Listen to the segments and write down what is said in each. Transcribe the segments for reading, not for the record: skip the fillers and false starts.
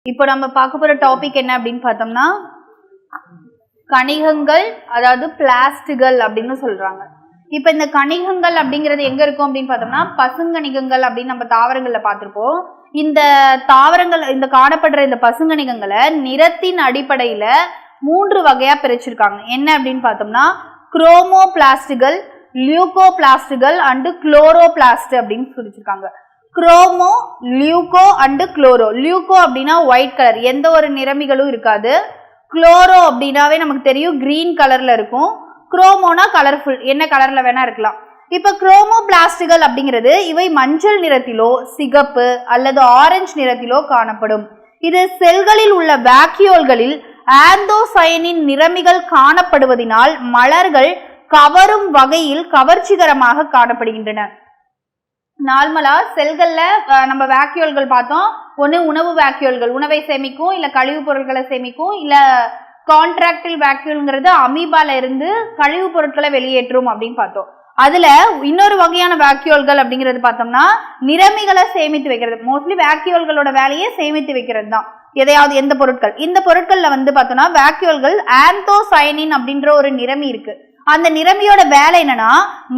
இப்போ நம்ம பார்க்க போற டாபிக் என்ன அப்படின்னு பார்த்தோம்னா கணிகங்கள், அதாவது பிளாஸ்டுகள் அப்படின்னு சொல்றாங்க. இப்போ இந்த கணிகங்கள் அப்படிங்கிறது எங்க இருக்கும் அப்படின்னு பார்த்தோம்னா பசுங்கணிகங்கள் அப்படின்னு நம்ம தாவரங்கள்ல பார்த்திருப்போம். இந்த தாவரங்கள் இந்த காணப்படுற இந்த பசுங்கணிகங்களை நிறத்தின் அடிப்படையில 3 வகையா பிரிச்சிருக்காங்க. என்ன அப்படின்னு பார்த்தோம்னா குரோமோபிளாஸ்டுகள், லியூகோபிளாஸ்டுகள் அண்ட் குளோரோபிளாஸ்ட் அப்படின்னு பிரிச்சிருக்காங்க. Chromo, leuco and chloro. Leuco அப்படின்னா ஒயிட் கலர், எந்த ஒரு நிறமிகளும் இருக்காது. குளோரோ அப்படின்னாவே நமக்கு தெரியும் கிரீன் கலர்ல இருக்கும். குரோமோனா கலர்ஃபுல், என்ன கலர்ல வேணா இருக்கலாம். இப்ப குரோமோபிளாஸ்டுகள் அப்படிங்கிறது இவை மஞ்சள் நிறத்திலோ சிகப்பு அல்லது ஆரஞ்சு நிறத்திலோ காணப்படும். இது செல்களில் உள்ள வாக்யூல்களில் ஆந்தோசயனின் நிறமிகள் காணப்படுவதனால் மலர்கள் கவரும் வகையில் கவர்ச்சிகரமாக காணப்படுகின்றன. நார்மலா செல்கள்ல நம்ம வேக்யூல்கள் பார்த்தோம். ஒன்று உணவு வேக்யூல்கள், உணவை சேமிக்கும், இல்ல கழிவு பொருட்களை சேமிக்கும், இல்ல கான்ட்ராக்டில் வேக்யூல்ங்கிறது அமீபால இருந்து கழிவு பொருட்களை வெளியேற்றும் அப்படின்னு பார்த்தோம். அதுல இன்னொரு வகையான வேக்யூல்கள் அப்படிங்கிறது பார்த்தோம்னா நிறமிகளை சேமித்து வைக்கிறது. மோஸ்ட்லி வேக்யூல்களோட வேலையை சேமித்து வைக்கிறது தான், எதையாவது எந்த பொருட்கள். இந்த பொருட்கள்ல வந்து பார்த்தோம்னா வேக்யூல்கள் ஆந்தோசயனின் அப்படின்ற ஒரு நிறமி இருக்கு. அந்த நிறமியோட வேலை என்னன்னா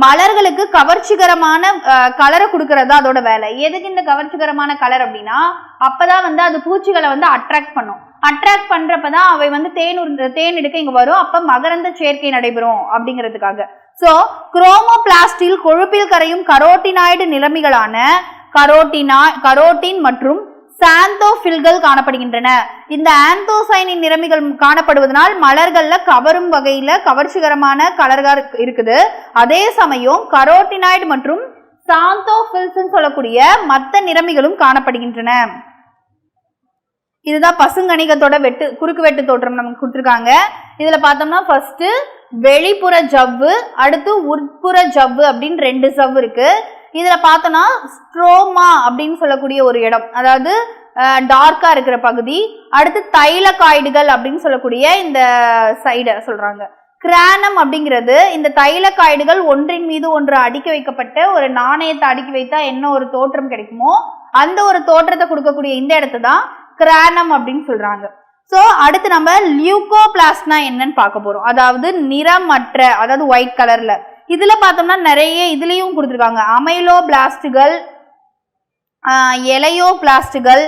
மலர்களுக்கு கவர்ச்சிகரமான கலரை கொடுக்கறது அதோட வேலை. எதுக்கு இந்த கவர்ச்சிகரமான கலர் அப்படின்னா அப்பதான் வந்து அது பூச்சிகளை வந்து அட்ராக்ட் பண்ணும். அட்ராக்ட் பண்றப்பதான் அவை வந்து தேன் எடுக்க இங்க வரும். அப்ப மகரந்த சேர்க்கை நடைபெறும் அப்படிங்கிறதுக்காக. சோ குரோமோபிளாஸ்டில் கொழுப்பில் கரையும் கரோட்டினாய்டு நிறமிகளான கரோட்டின் மற்றும் சாந்தோபில்கள் காணப்படுகின்றன. இந்த ஆந்தோசயனின் நிறமிகள் காணப்படுவதனால் மலர்கள்ல கவரும் வகையில கவர்ச்சிகரமான கலர்கள் இருக்குது. அதே சமயம் கரோட்டினாய்டு மற்றும் சாந்தோபில்ஸ் சொல்லக்கூடிய மற்ற நிறமிகளும் காணப்படுகின்றன. இதுதான் பசுங்கணிகத்தோட குறுக்கு வெட்டு தோற்றம் நமக்கு கொடுத்துருக்காங்க. இதுல பார்த்தோம்னா ஃபர்ஸ்ட் வெளிப்புற ஜவ்வு, அடுத்து உட்புற ஜவ்வு அப்படின்னு 2 ஜவ்வு இருக்கு. இதுல பார்த்தோம்னா ஸ்ட்ரோமா அப்படின்னு சொல்லக்கூடிய ஒரு இடம், அதாவது டார்க்கா இருக்கிற பகுதி. அடுத்து தைலகாய்டுகள் அப்படின்னு சொல்லக்கூடிய இந்த சைட சொல்றாங்க. கிரானம் அப்படிங்கிறது இந்த தைலகாய்டுகள் ஒன்றின் மீது ஒன்று அடுக்கி வைக்கப்பட்ட ஒரு நாணயத்தை அடுக்கி வைத்தா என்ன ஒரு தோற்றம் கிடைக்குமோ அந்த ஒரு தோற்றத்தை கொடுக்கக்கூடிய இந்த இடத்தை தான் கிரானம் அப்படின்னு சொல்றாங்க. சோ அடுத்து நம்ம லியூகோபிளாஸ்ட்னா என்னன்னு பார்க்க போறோம். அதாவது நிறமற்ற, அதாவது ஒயிட் கலர்ல. இதுல பார்த்தோம்னா நிறைய இதுலயும் கொடுத்துருக்காங்க. அமைலோ பிளாஸ்டுகள், எலையோ பிளாஸ்டுகள்,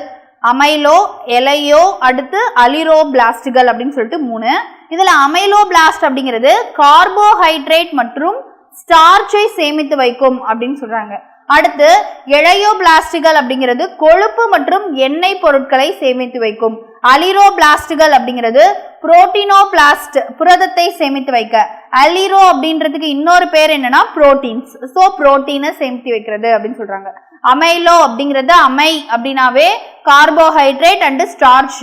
அமைலோ, எலையோ, அடுத்து அலிரோ பிளாஸ்டுகள் அப்படின்னு சொல்லிட்டு 3. இதுல அமைலோ பிளாஸ்ட் அப்படிங்கிறது கார்போஹைட்ரேட் மற்றும் ஸ்டார்ச்சை சேமித்து வைக்கும் அப்படின்னு சொல்றாங்க. அடுத்து எழையோ பிளாஸ்டுகள் அப்படிங்கிறது கொழுப்பு மற்றும் எண்ணெய் பொருட்களை சேமித்து வைக்கும். அலிரோ பிளாஸ்டுகள் அப்படிங்கிறது புரோட்டீனோபிளாஸ்ட், புரதத்தை சேமித்து வைக்க. அலிரோ அப்படின்றதுக்கு இன்னொரு பேர் என்னன்னா புரோட்டீன்ஸ். சோ புரோட்டீனை சேமித்து வைக்கிறது அப்படின்னு சொல்றாங்க. அமைலோ அப்படிங்கிறது அமை அப்படின்னாவே கார்போஹைட்ரேட் அண்ட் ஸ்டார்ச்.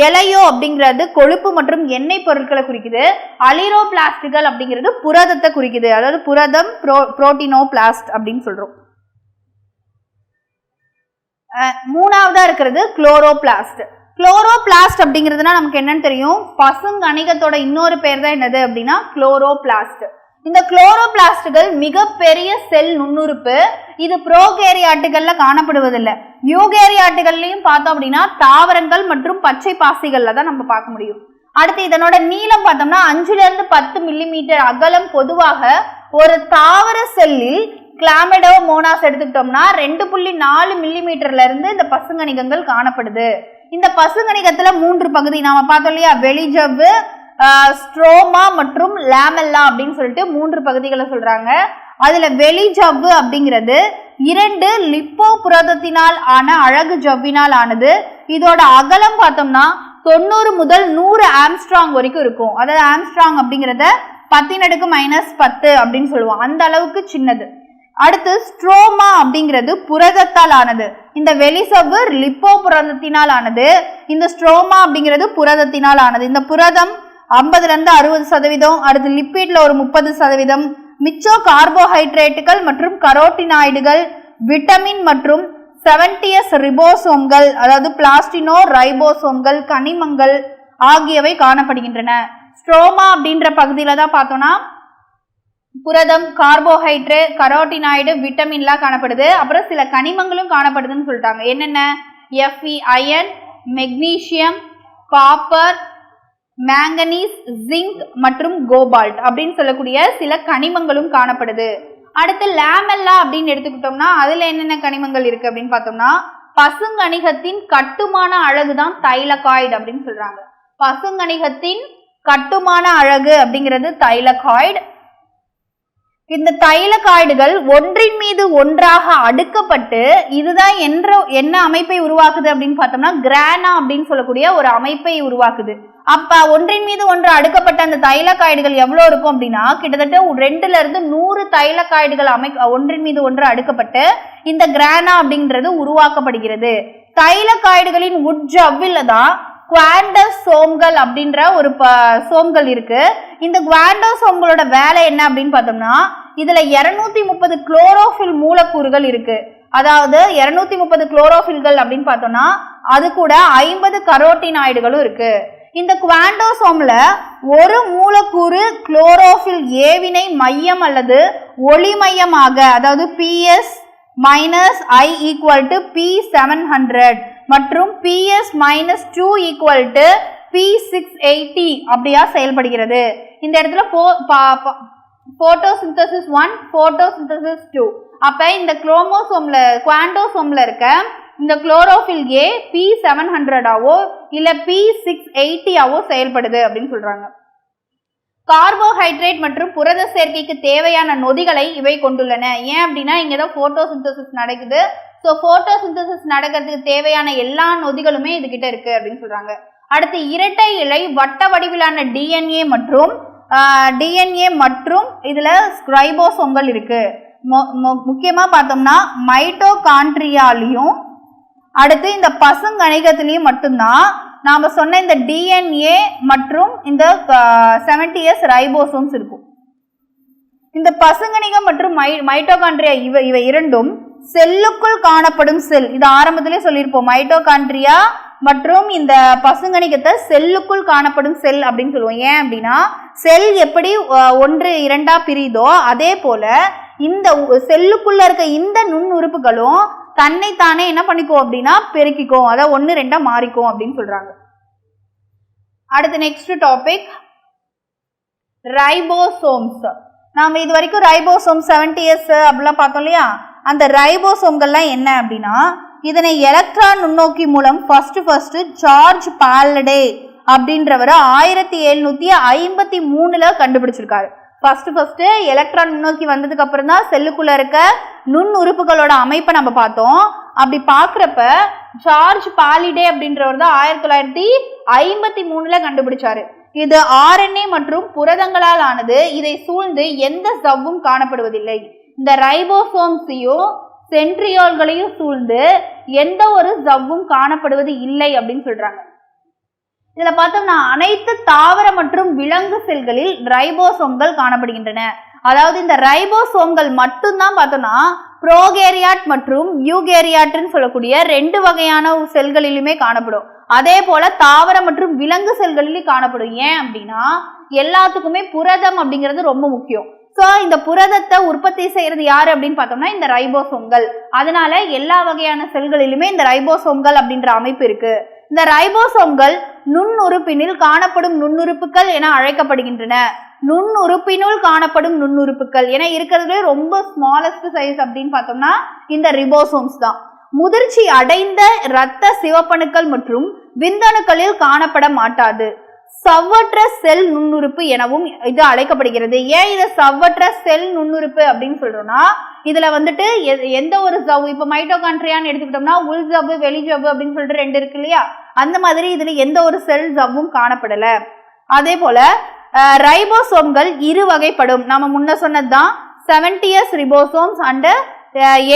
எலையோ அப்படிங்கிறது கொழுப்பு மற்றும் எண்ணெய் பொருட்களை குறிக்குது. அலிரோ பிளாஸ்டுகள் அப்படிங்கிறது புரதத்தை குறிக்குது, அதாவது புரதம் புரோட்டீனோபிளாஸ்ட் அப்படின்னு சொல்றோம். 3ஆவதா இருக்கிறது குளோரோபிளாஸ்ட். குளோரோபிளாஸ்ட் அப்படிங்கிறதுனா நமக்கு என்னன்னு தெரியும், பசுங்கணிகத்தோட இன்னொரு பேர் தான் என்னது அப்படின்னா குளோரோபிளாஸ்ட். இந்த குளோரோபிளாஸ்டுகள் மிகப்பெரிய செல் நுண்ணுறுப்பு. இது புரோகேரியாட்டுகள்ல காணப்படுவதில்லை. யூகேரியாட்டுகள்லையும் பார்த்தோம் அப்படின்னா தாவரங்கள் மற்றும் பச்சை பாசிகள்ல தான் நம்ம பார்க்க முடியும். அடுத்து இதனோட நீளம் பார்த்தோம்னா 5 to 10 மில்லிமீட்டர் அகலம். பொதுவாக ஒரு தாவர செல்லில் கிளாமிடோ மோனாஸ் எடுத்துக்கிட்டோம்னா 2.4 மில்லிமீட்டர்ல இருந்து இந்த பசுங்கணிகங்கள் காணப்படுது. இந்த பசுங்கணிகத்துல 3 பகுதி நாம பார்த்தோம் இல்லையா, வெளிஜவ்வு, ஸ்ட்ரோமா மற்றும் லாமெல்லா அப்படின்னு சொல்லிட்டு 3 பகுதிகளை சொல்றாங்க. அதுல வெளிஜவ்வு அப்படிங்கிறது 2 லிப்போ புரதத்தினால் ஆன அழகு ஜவ்வினால் ஆனது. இதோட அகலம் பார்த்தோம்னா 90 முதல் 100 ஆம்ஸ்ட்ராங் வரைக்கும் இருக்கும். அதாவது ஆம்ஸ்ட்ராங் அப்படிங்கிறத 10⁻⁻10 அப்படின்னு சொல்லுவோம், அந்த அளவுக்கு சின்னது. அடுத்து ஸ்ட்ரோமா அப்படிங்கிறது புரதத்தால் ஆனது. இந்த வெளிசவ்வு லிப்போ புரதத்தினால் ஆனது. இந்த ஸ்ட்ரோமா அப்படிங்கிறது புரதத்தினால் ஆனது. இந்த புரதம் 50 to 60%, அடுத்து லிப்பிட்ல ஒரு 30%, மிச்சம் கார்போஹைட்ரேட்டுகள் மற்றும் கரோட்டினாய்டுகள், விட்டமின் மற்றும் 70s ரிபோசோம்கள், அதாவது பிளாஸ்டினோ ரைபோசோம்கள், கனிமங்கள் ஆகியவை காணப்படுகின்றன. ஸ்ட்ரோமா அப்படின்ற பகுதியில தான் பார்த்தோம்னா புரதம், கார்போஹைட்ரேட், கரோட்டினாய்டு, விட்டமின்லாம் காணப்படுது. அப்புறம் சில கனிமங்களும் காணப்படுதுன்னு சொல்லிட்டாங்க. என்னென்ன? Fe, iron, magnesium, copper, manganese, zinc மற்றும் கோபால்ட் அப்படின்னு சொல்லக்கூடிய சில கனிமங்களும் காணப்படுது. அடுத்து லேமெல்லா அப்படின்னு எடுத்துக்கிட்டோம்னா அதுல என்னென்ன கனிமங்கள் இருக்கு அப்படின்னு பார்த்தோம்னா பசுங்கணிகத்தின் கட்டுமான அழகுதான் தைலகாய்டு அப்படின்னு சொல்றாங்க. பசுங்கணிகத்தின் கட்டுமான அழகு அப்படிங்கிறது தைலகாய்டு. இந்த தைலகாய்டுகள் ஒன்றின் மீது ஒன்றாக அடுக்கப்பட்டு இதுதான் என்ன அமைப்பை உருவாக்குது அப்படின்னு பார்த்தோம்னா கிரானா அப்படின்னு சொல்லக்கூடிய ஒரு அமைப்பை உருவாக்குது. அப்ப ஒன்றின் மீது ஒன்று அடுக்கப்பட்ட அந்த தைலகாய்டுகள் எவ்வளவு இருக்கும் அப்படின்னா கிட்டத்தட்ட 2 இருந்து 100 தைலகாய்டுகள் ஒன்றின் மீது ஒன்று அடுக்கப்பட்டு இந்த கிரானா அப்படின்றது உருவாக்கப்படுகிறது. தைலகாய்டுகளின் உட்ஜவ்வில் தான் குவாண்டோசோம்கள் அப்படின்ற ஒரு சோம்கள் இருக்கு. இந்த குவாண்டோசோம்களோட வேலை என்ன அப்படின்னு பார்த்தோம்னா இதுல 230 குளோரோஃபில் மூலக்கூறுகள் இருக்கு. அதாவது 230 குளோரோஃபில்கள் அப்படின்னு பார்த்தோம்னா அது கூட 50 கரோட்டினாய்டுகளும் இருக்கு. இந்த குவாண்டோசோம்ல ஒரு மூலக்கூறு குளோரோஃபில் ஏவினை மையம் அல்லது ஒளி மையமாக அதாவது PS-I = P700 மற்றும் PS-2 = P680 அப்படியா செயல்படுகிறது. இந்த இடத்துல போட்டோசிந்தசிஸ் 1, போட்டோசிந்தசிஸ் 2. அப்ப இந்த குவாண்டோசோம்ல இருக்க இந்த குளோரோஃபில் ஏ P700ஆவோ இல்ல P680ஆவோ செயல்படுது அப்படின்னு சொல்றாங்க. கார்போஹைட்ரேட் மற்றும் புரத சேர்க்கைக்கு தேவையான நொதிகளை இவை கொண்டுள்ளன. ஏன் அப்படின்னா இங்கதான் போட்டோசிந்தசிஸ் நடக்குது. ஸோ போட்டோசிந்தசிஸ் நடக்கிறதுக்கு தேவையான எல்லா நொதிகளுமே இது கிட்ட இருக்கு அப்படின்னு சொல்றாங்க. அடுத்து இரட்டை இலை வட்ட வடிவிலான டிஎன்ஏ மற்றும் இதுல ரைபோசோம்கள் இருக்கு. முக்கியமா பார்த்தோம்னா மைட்டோகாண்ட்ரியாலையும் அடுத்து இந்த பசுங்கணிகத்திலையும் மட்டும்தான் நாம சொன்ன இந்த டிஎன்ஏ மற்றும் இந்த 70S ரைபோசோம்ஸ் இருக்கும். இந்த பசுங்கணிகம் மற்றும் மைட்டோகாண்ட்ரியா இவை இரண்டும் செல்லுக்குள் காணப்படும் செல். இது ஆரம்பத்திலே சொல்லியிருப்போம். மைட்டோகாண்ட்ரியா மற்றும் இந்த பசுங்கணிகத்தை செல்லுக்குள் காணப்படும் செல் அப்படின்னு சொல்லுவோம். ஏன் அப்படின்னா செல் எப்படி 1, 2 பிரியுதோ அதே போல இந்த செல்லுக்குள்ள இருக்க இந்த நுண் உறுப்புகளும் தன்னைத்தானே என்ன பண்ணிக்கும் அப்படின்னா பெருக்கிக்கும். அதாவது 1, 2 மாறிக்கும் அப்படின்னு சொல்றாங்க. அடுத்து நெக்ஸ்ட் டாபிக் ரைபோசோம்ஸ். நாம இது வரைக்கும் ரைபோசோம் 70S அப்படிலாம் பார்த்தோம் இல்லையா. அந்த ரைபோசோம்கள்லாம் என்ன அப்படின்னா இதனை எலக்ட்ரான் நுண்ணோக்கி மூலம் ஃபர்ஸ்ட் ஜார்ஜ் பாலடே அப்படின்றவர் 1753 கண்டுபிடிச்சிருக்காரு. ஃபர்ஸ்ட் எலக்ட்ரான் நுண்ணோக்கி வந்ததுக்கு அப்புறம் தான் செல்லுக்குள்ள இருக்க நுண் உறுப்புகளோட அமைப்பை நம்ம பார்த்தோம். அப்படி பாக்குறப்ப ஜார்ஜ் பாலிடே அப்படின்றவர் தான் 1953 கண்டுபிடிச்சாரு. இது RNA மற்றும் புரதங்களால் ஆனது. இதை சூழ்ந்து எந்த சவ்வும் காணப்படுவதில்லை. இந்த ரைபோசோம்ஸையும் சென்ட்ரியோல்களையும் சூழ்ந்து எந்த ஒரு சவ்வும் காணப்படுவது இல்லை அப்படின்னு சொல்றாங்க. இதுல பார்த்தோம்னா அனைத்து தாவர மற்றும் விலங்கு செல்களில் ரைபோசோம்கள் காணப்படுகின்றன. அதாவது இந்த ரைபோசோம்கள் மட்டும்தான் பார்த்தோம்னா புரோகேரியாட் மற்றும் யூகேரியாட்னு சொல்லக்கூடிய 2 வகையான செல்களிலுமே காணப்படும். அதே போல தாவர மற்றும் விலங்கு செல்களிலும் காணப்படும். ஏன் அப்படின்னா எல்லாத்துக்குமே புரதம் அப்படிங்கிறது ரொம்ப முக்கியம். ஸோ இந்த புரதத்தை உற்பத்தி செய்யறது யாரு அப்படின்னு பார்த்தோம்னா இந்த ரைபோசோம்கள். அதனால எல்லா வகையான செல்களிலுமே இந்த ரைபோசோம்கள் அப்படின்ற அமைப்பு இருக்கு. இந்த ரைபோசோம்கள் நுண்ணுறுப்பினில் காணப்படும் நுண்ணுறுப்புகள் என அழைக்கப்படுகின்றன. நுண்ணுறுப்பினுள் காணப்படும் நுண்ணுறுப்புகள் என இருக்கிறதுல ரொம்ப ஸ்மாலஸ்ட் சைஸ் அப்படின்னு பார்த்தோம்னா இந்த ரிபோசோம்ஸ் தான். முதிர்ச்சி அடைந்த இரத்த சிவப்பணுக்கள் மற்றும் விந்தணுக்களில் காணப்பட மாட்டாது. சவ்வற்ற செல் நுண்ணுறுப்பு எனவும் இது அழைக்கப்படுகிறது. ஏன் இதை சவ்வற்ற செல் நுண்ணுறுப்பு அப்படின்னு சொல்றோம்னா இதுல வந்துட்டு எந்த ஒரு ஜவ்வு, இப்ப மைட்டோகாண்ட்ரியான்னு எடுத்துக்கிட்டோம்னா உள் ஜவ்வு வெளி ஜவ்வு அப்படின்னு சொல்லிட்டு 2 இருக்கு இல்லையா. அந்த மாதிரி இதுல எந்த ஒரு செல் ஜவ்வும் காணப்படல. அதே போல ரைபோசோம்கள் 2 வகைப்படும். நம்ம முன்ன சொன்னதுதான் 70S ரிபோசோம்ஸ் அண்ட்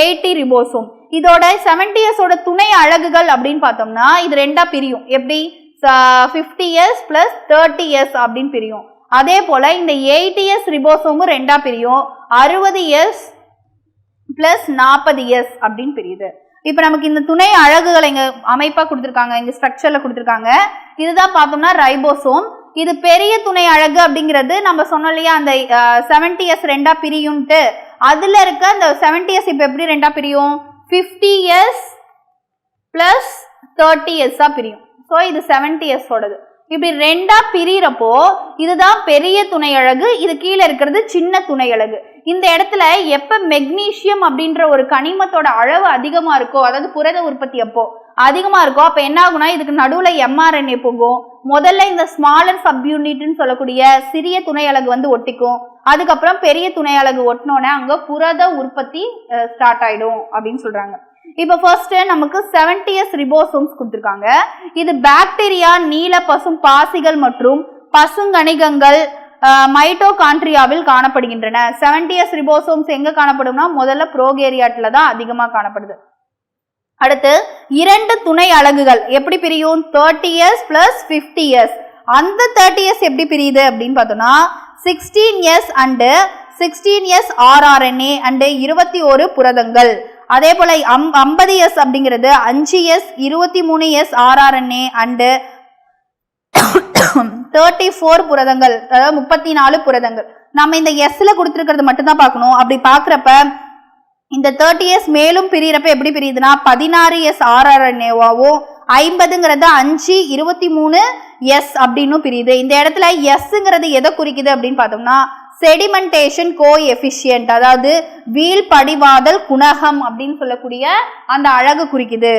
80 ரிபோசோம். இதோட 70S ஓட துணை அலகுகள் அப்படின்னு பார்த்தோம்னா இது 2ஆ பிரியும். எப்படி 50S + 30S அப்படின்னு பிரியும். அதே போல இந்த 80S ரிபோசோமும் 2ஆ பிரியும். 60S + 40S அப்படின்னு பிரியுது. இப்ப நமக்கு இந்த துணை அலகுகள் இங்க அமைப்பா கொடுத்திருக்காங்க, இங்க ஸ்ட்ரக்சர்ல கொடுத்திருக்காங்க. இதுதான் பார்த்தோம்னா ரைபோசோம். இது பெரிய துணை அலகு அப்படிங்கிறது நம்ம சொன்னோம் இல்லையா, அந்த 70S 2ஆ பிரியும்ட்டு. அதுல இருக்க அந்த 70S இப்ப எப்படி 2ஆ பிரியும், 50S + 30s பிரியும். ஸோ இது 70s ஓடது. இப்படி ரெண்டா பிரியறப்போ இதுதான் பெரிய துணை அலகு, இது கீழே இருக்கிறது சின்ன துணை அலகு. இந்த இடத்துல எப்ப மெக்னீசியம் அப்படின்ற ஒரு கனிமத்தோட அளவு அதிகமா இருக்கோ, அதாவது புரத உற்பத்தி அப்போ அதிகமா இருக்கோ, அப்ப என்ன ஆகும்னா இதுக்கு நடுவுல mRNA போகும். முதல்ல இந்த ஸ்மாலர் சப் யூனிட்னு சொல்லக்கூடிய சிறிய துணை அலகு வந்து ஒட்டிக்கும். அதுக்கப்புறம் பெரிய துணை அலகு ஒட்டினோன்னே அங்க புரத உற்பத்தி ஸ்டார்ட் ஆயிடும் அப்படின்னு சொல்றாங்க. இப்ப ஃபர்ஸ்ட் நமக்கு 70s ரிபோசோம்ஸ் கொடுத்திருக்காங்க. இது பாக்டீரியா, நீல பசும் பாசிகள் மற்றும் பசுங்கணிகங்கள் மைட்டோகாண்ட்ரியாவில் காணப்படுகின்றன. 70s ரிபோசோம்ஸ் எங்க காணப்படும்னா முதல்ல புரோகேரியாட்ல தான் அதிகமா காணப்படுது. அடுத்து 2 துணை அலகுகள் எப்படி பிரியும்? 30s plus 50s. அந்த 30s எப்படி பிரியுது அப்படின்னு பார்த்தோம்னா 16s and 16s rRNA and 21 புரதங்கள். அதே போல 50s அப்படிங்கிறது 5s 23s rRNA and 34 புரதங்கள், அதாவது 34 புரதங்கள். நம்ம இந்த எஸ்ல கொடுத்திருக்கிறது மட்டும் தான் பார்க்கணும். அப்படி பார்க்கறப்ப இந்த 30s மேலும் பிரியறப்ப எப்படி பிரியுதுன்னா 16s rRNAவாவும் 50ங்கிறது 5 23s அப்படின்னு பிரியுது. இந்த இடத்துல எஸ்ங்கிறது எதை குறிக்குது அப்படின்னு பார்த்தோம்னா செடிமெண்டேஷன் கோஎஃபிஷியன்ட், அதாவது வீல் படிவாதல் குணகம் அப்படின்னு சொல்லக்கூடிய அந்த அழகு குறிக்குது.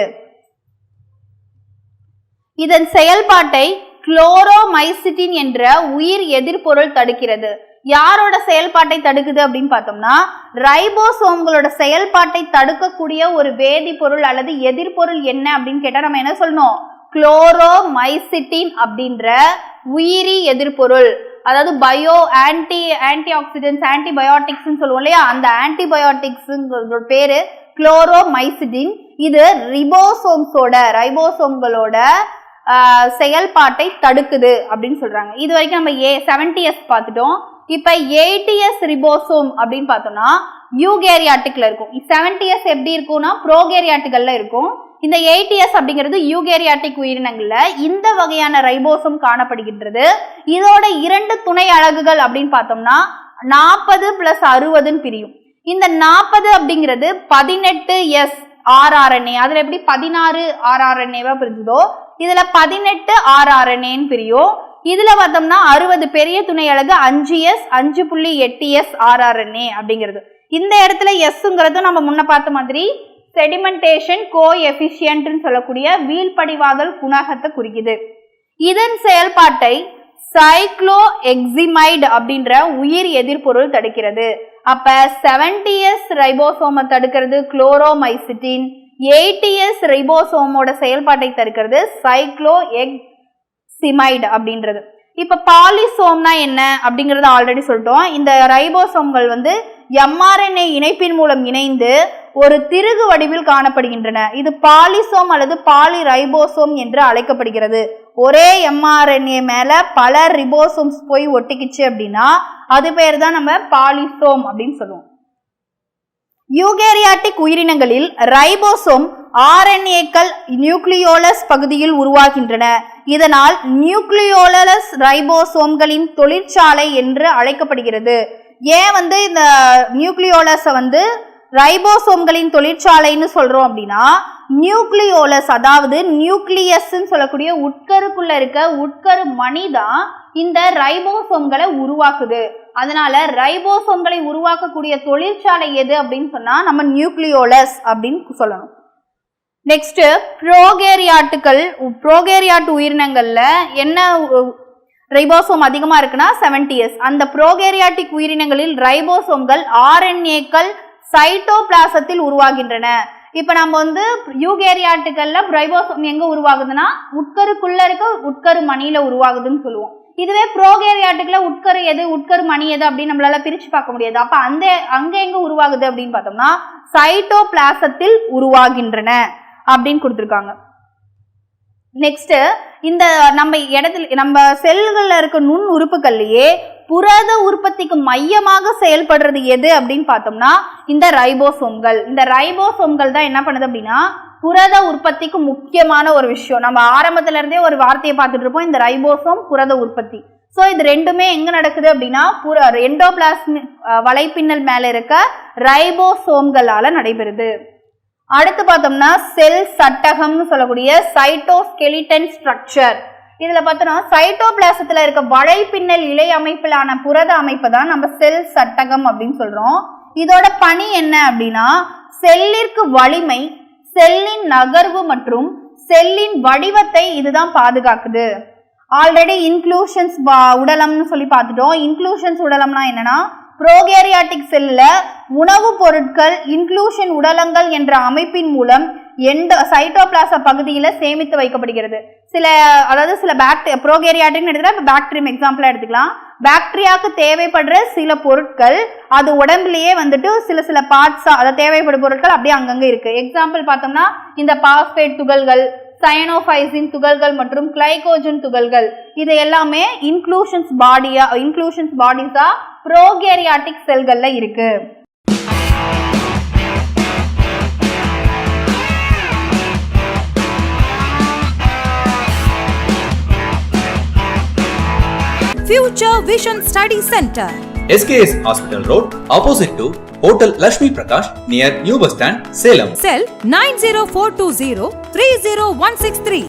இதன் செயல்பாட்டை குளோரோமைசிட்டின் என்ற உயிர் எதிர்பொருள் தடுக்கிறது. யாரோட செயல்பாட்டை தடுக்குது அப்படின்னு பார்த்தோம்னா ரைபோசோம்களோட செயல்பாட்டை தடுக்கக்கூடிய ஒரு வேதிப்பொருள் அல்லது எதிர்பொருள் என்ன அப்படின்னு கேட்டா நம்ம என்ன சொல்லணும்? குளோரோமைசிட்டின் அப்படின்ற உயிரி எதிர்பொருள், அதாவது பயோ ஆன்டி ஆக்சிடென்ட்ஸ் ஆன்டிபயோட்டிக்ஸ் சொல்லுவோம் இல்லையா, அந்த ஆன்டிபயோட்டிக்ஸ் பேரு குளோரோமைசிட்டின். இது ரைபோசோம்களோட செயல்பாட்டை தடுக்குது அப்படின்னு சொல்றாங்க. இது வரைக்கும் நம்ம 70s பார்த்துட்டோம். இப்ப 80s ரிபோசோம் அப்படின்னு பார்த்தோம்னா யூகேரியாட்டிக்ல இருக்கும். 70s எப்படி இருக்கும்னா புரோகேரியாட்டிக்கல்ல இருக்கும். இந்த 80s அப்படிங்கிறது யூகேரியாட்டிக் உயிரினங்கள்ல இந்த வகையான ரைபோசோம் காணப்படுகின்றது. இதோட 2 துணை அலகுகள் அப்படின்னு பார்த்தோம்னா 40 + 60 பிரியும். இந்த 40 அப்படிங்கிறது 18s rRNA, அதுல எப்படி 16 rRNAவா பிரிஞ்சுதோ இதுல 18 rRNA பிரியும். இதுல பார்த்தோம்னா 60 பெரிய துணை அலகு 5s 5.8s rRNA அப்படிங்கிறது. இந்த இடத்துல எஸ்ங்கிறது நம்ம முன்ன பார்த்த மாதிரி செடிமெண்டேஷன் கோஎஃபிஷியன்ட்னு சொல்லக்கூடிய வீழ்படிவாதல் குணகத்தை குறிக்குது. இதன் செயல்பாட்டை சைக்ளோஎக்ஸிமைடு அப்படின்ற உயிர் எதிர்பொருள் தடுக்கிறது. அப்ப 70s ரைபோசோமை தடுக்கிறது குளோரோமைசிட்டின், 80s ரைபோசோமோட செயல்பாட்டை தடுக்கிறது சைக்ளோஎக்ஸிமைடு அப்படின்றது. இப்ப பாலிசோம்னா என்ன அப்படிங்கறத ஆல்ரெடி சொல்லிட்டோம். இந்த ரைபோசோம்கள் வந்து mRNA இணைப்பின் மூலம் இணைந்து ஒரு திருகு வடிவில் காணப்படுகின்றன. இது பாலிசோம் அல்லது பாலி ரைபோசோம் என்று அழைக்கப்படுகிறது. ஒரே mRNA மேல பல ரிபோசோம்ஸ் போய் ஒட்டிக்கிச்சு அப்படின்னா அது பேர் தான் நம்ம பாலிசோம் அப்படின்னு சொல்லுவோம். யூகேரியாட்டிக் உயிரினங்களில் ரைபோசோம் RNAக்கள் நியூக்ளியோலஸ் பகுதியில் உருவாகின்றன. இதனால் நியூக்ளியோலஸ் ரைபோசோம்களின் தொழிற்சாலை என்று அழைக்கப்படுகிறது. ஏன் வந்து இந்த நியூக்ளியோலஸை வந்து ரைபோசோம்களின் தொழிற்சாலைன்னு சொல்றோம் அப்படின்னா நியூக்ளியோலஸ், அதாவது நியூக்ளியஸ் சொல்லக்கூடிய உட்கருக்குள்ள இருக்க உட்கரு மணி தான் இந்த ரைபோசோம்களை உருவாக்குது. அதனால ரைபோசோம்களை உருவாக்கக்கூடிய தொழிற்சாலை எது அப்படின்னு சொன்னா நம்ம நியூக்ளியோலஸ் அப்படின்னு சொல்லணும். நெக்ஸ்ட் புரோகேரியாட் உயிரினங்கள்ல என்ன ரைபோசோம் அதிகமா இருக்குன்னா 70s. அந்த புரோகேரியாட்டிக் உயிரினங்களில் ரைபோசோம்கள் RNAக்கள் சைட்டோபிளாசத்தில் உருவாகின்றன. இப்ப நம்ம வந்து யூகேரியாட்டுகள்ல ரைபோசோம் எங்க உருவாகுதுன்னா உட்கருக்குள்ள இருக்க உட்கரு மணியில உருவாகுதுன்னு சொல்லுவோம். இதுவே புரோகேரியாட்டுக்குள்ள உட்கரு எது உட்கரு மணி எது அப்படின்னு நம்மளால பிரிச்சு பார்க்க முடியாது. அப்ப அங்க எங்க உருவாகுது அப்படின்னு பார்த்தோம்னா சைட்டோபிளாசத்தில் உருவாகின்றன அப்படின்னு கொடுத்திருக்காங்க. நெக்ஸ்ட் இந்த நம்ம செல்கள்ல இருக்க நுண் உறுப்புகள்லயே புரத உற்பத்திக்கு மையமாக செயல்படுறது எது அப்படின்னு பார்த்தோம்னா இந்த ரைபோசோம்கள். இந்த ரைபோசோம்கள் தான் என்ன பண்ணுது அப்படின்னா புரத உற்பத்திக்கு முக்கியமான ஒரு விஷயம். நம்ம ஆரம்பத்துல இருந்தே ஒரு வார்த்தையை பார்த்துட்டு இருப்போம், இந்த ரைபோசோம் புரத உற்பத்தி. ஸோ இது ரெண்டுமே எங்க நடக்குது அப்படின்னா எண்டோபிளாஸ்மிக் வலைப்பின்னல் மேல இருக்க ரைபோசோம்களால நடைபெறுது. அடுத்து பார்த்தோம்னா செல் சட்டகம்னு சொல்லக்கூடிய சைட்டோஸ்கெலிட்டன் ஸ்ட்ரக்சர். இதுல பார்த்தோம்னா சைட்டோபிளாசத்துல இருக்க வலைப்பின்னல் இலை அமைப்பிலான புரத அமைப்பு தான் நம்ம செல் சட்டகம் அப்படின்னு சொல்றோம். இதோட பணி என்ன அப்படின்னா செல்லிற்கு வலிமை, செல்லின் நகர்வு மற்றும் செல்லின் வடிவத்தை இதுதான் பாதுகாக்குது. ஆல்ரெடி இன்க்ளூஷன்ஸ் உடலம்னு சொல்லி பார்த்துட்டோம். இன்க்ளூஷன்ஸ் உடலம்னா என்னன்னா புரோகேரியாட்டிக் செல்ல உணவுப் பொருட்கள் இன்க்ளூஷன் உடலங்கள் என்ற அமைப்பின் மூலம் சைட்டோபிளாச பகுதியில சேமித்து வைக்கப்படுகிறது. சில புரோகேரியாட்டிக் எடுத்துக்கலாம், பாக்டீரியம் எக்ஸாம்பிளா எடுத்துக்கலாம். பாக்டீரியாவுக்கு தேவைப்படுற சில பொருட்கள் அது உடம்புலயே வந்துட்டு சில பார்ட்ஸா அதை தேவைப்படும் பொருட்கள் அப்படியே அங்கங்க இருக்கு. எக்ஸாம்பிள் பார்த்தோம்னா இந்த பாஸ்பேட் துகள்கள், சயனோபைசின் துகள்கள் மற்றும் கிளைகோஜன் துகள்கள், இது எல்லாமே இன்க்ளூஷன்ஸ் பாடிஸா புரோகேரியாட்டிக் செல்கள்ல இருக்கு. Future Vision Study Center, SKS Hospital Road, opposite to Hotel Lakshmi Prakash, near New Bus Stand, Salem. Cell 90420 30163.